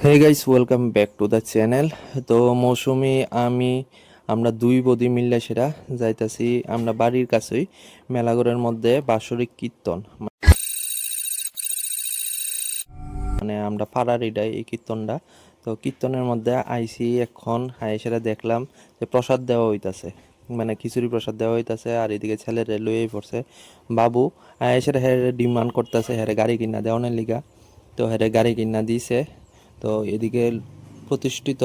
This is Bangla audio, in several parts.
Hey guys, welcome back to the channel. তো মৌসুমি আমরা দুই বদি মিল্লা সেরা যাইতাছি আমরা বাড়ির কাছেই মেলাগড়ের মধ্যে বাৎসরিক কীর্তন, মানে আমরা পাড়ার এটাই এই কীর্তনটা। তো কীর্তনের মধ্যে আইসি এখন সেটা দেখলাম যে প্রসাদ দেওয়া হইতাছে, মানে খিচুড়ি প্রসাদ দেওয়া হইতাছে। আর এদিকে ছেলেরে লইয়াই পড়ছে বাবু, সেটা হ্যাঁ ডিমান্ড করতেছে হ্যাঁ গাড়ি কিনা দেওয়ানের লিগা। তো হ্যাঁ গাড়ি কিনা দিছে। তো এদিকে প্রতিষ্ঠিত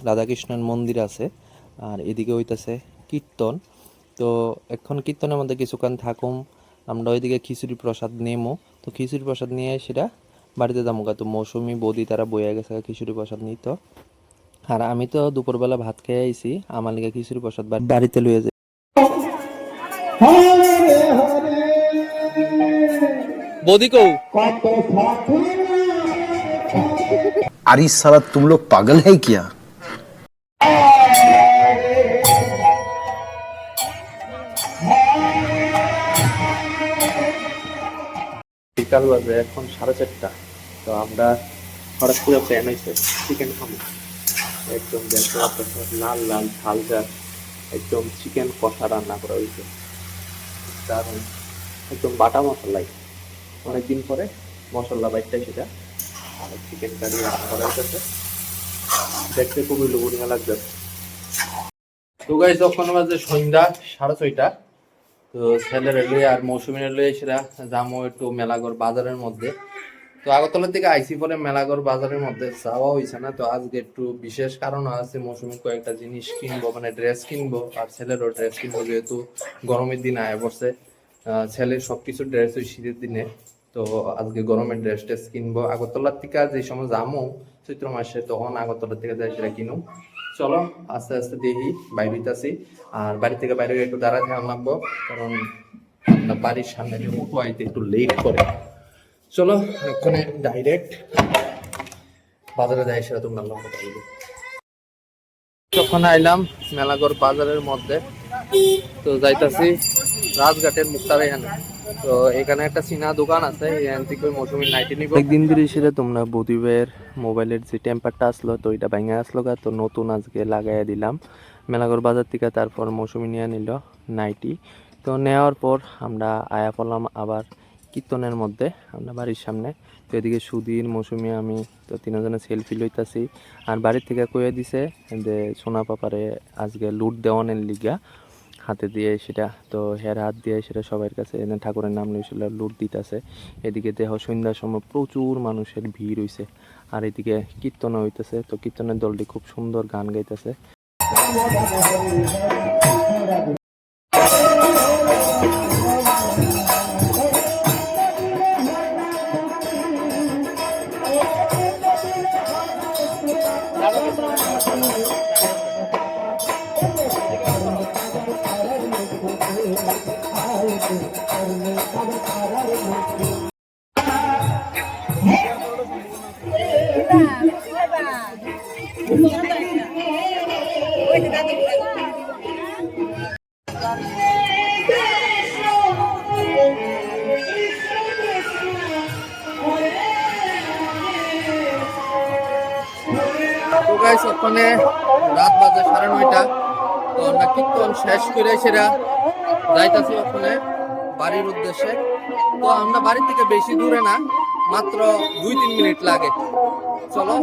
রাধাকৃষ্ণের মন্দির আছে, আর এদিকে হইতাছে কীর্তন। তো এখন কীর্তনের মধ্যে কিছুক্ষণ থাকুম, আমরা ওইদিকে খিচুড়ি প্রসাদ নেমো। তো খিচুড়ি প্রসাদ নিয়ে সেটা বাড়িতে যাবো। তো মৌসুমি বৌদি তারা বইয়া গেছে খিচুড়ি প্রসাদ নিত। আর আমি তো দুপুরবেলা ভাত খেয়ে আইছি, আমার লিগে খিচুড়ি প্রসাদ বাড়িতে লইয়া যাই। বৌদি কৌ अरे साला तुम लोग पागल है क्या। বিকাল বাজে এখন 4:30। তো আমরা হঠাৎ করে প্ল্যান হয়েছে চিকেন খাবো। একদম দেখতে পাচ্ছেন লাল লাল ঝালঝা একদম চিকেন কষা রান্না করা হয়েছে, দারুণ একদম বাটা মশলাই। অনেকদিন পরে মশলা বাইটটা সেটা আর চিকেন কারি রান্না করা হয়েছে, দেখতে খুবই লোভনীয় লাগছে। তো গাইস যখন বাজে সন্ধ্যা 6:30। তো ছেলের লইয়া আর মৌসুমীর লইয়া সেটা যাবো একটু মেলাগড় বাজারের মধ্যে। তো আগরতলা থেকে আইসি পরে মেলাগড় বাজারের মধ্যে যাওয়া হয়েছে না। তো আজকে একটু বিশেষ কারণ আছে, মৌসুমী কয়েকটা জিনিস কিনবো, মানে ড্রেস কিনবো আর ছেলেরও ড্রেস কিনবো, যেহেতু গরমের দিন আয় পড়ছে। ছেলের সবকিছু ড্রেস ওই শীতের দিনে। তো আজকে গরমের ড্রেস ট্রেস কিনবো। আগরতলার থেকে যে সময় যাবো চৈত্র মাসে, তখন আগরতলা থেকে যাই সেটা কিনুম। চলো আস্তে আস্তে দেখি বাইরে হইতাছি। আর বাড়ি থেকে বাইরে একটু দাঁড়াতে লাগবো, কারণ আপনার বাড়ির সামনে যে মুখো আইতে একটু লেট করে। চলো এখানে ডাইরেক্ট বাজারে যাই, সেটা তোমরা লক্ষ্য করবে। যখন আইলাম মেলাগড় বাজারের মধ্যে, তো যাইতাছি রাজঘাটের মুক্তার এখানে। তো এখানে একটা চীনা দোকান আছে, এখান থেকে মৌসুমী নাইটি নিব। একদিন ধরে সেটা তোমরা বদিবের মোবাইলের যে টেম্পারটা আসলো, তো এটা ভাঙা আসলো গা, তো নতুন আজকে লাগাইয়া দিলাম মেলাগড় বাজার থেকে। তারপর মৌসুমী নিয়ে নিল নাইটি। তো নেওয়ার পর আমরা আয়া পড়লাম আবার কীর্তনের মধ্যে আমরা বাড়ির সামনে। তো এদিকে সুধীর মৌসুমী আমি তো তিনজনে সেলফি লইতাছি। আর বাড়ির থেকে কয়ে দিছে যে সোনা পাপারে আজকে লুট দেওয়ানের লিগা হাতে দিয়ে সেটা, তো হের হাত দিয়ে সেটা সবার কাছে এনে ঠাকুরের নাম লইছিল লুট দিতেছে। এদিকে দেহ সন্ধ্যার সময় প্রচুর মানুষের ভিড় হইছে, আর এদিকে কীর্তন হইতেছে। তো কীর্তনের দলটি খুব সুন্দর গান গাইতেছে। ওখানে রাত বাজে 9:30। তো আমরা কীর্তন শেষ করে সেটা যাইতাছি ওখানে বাড়ির উদ্দেশ্যে। তো আমরা বাড়ি থেকে বেশি দূরে না, মাত্র 2-3 মিনিট লাগে। চলো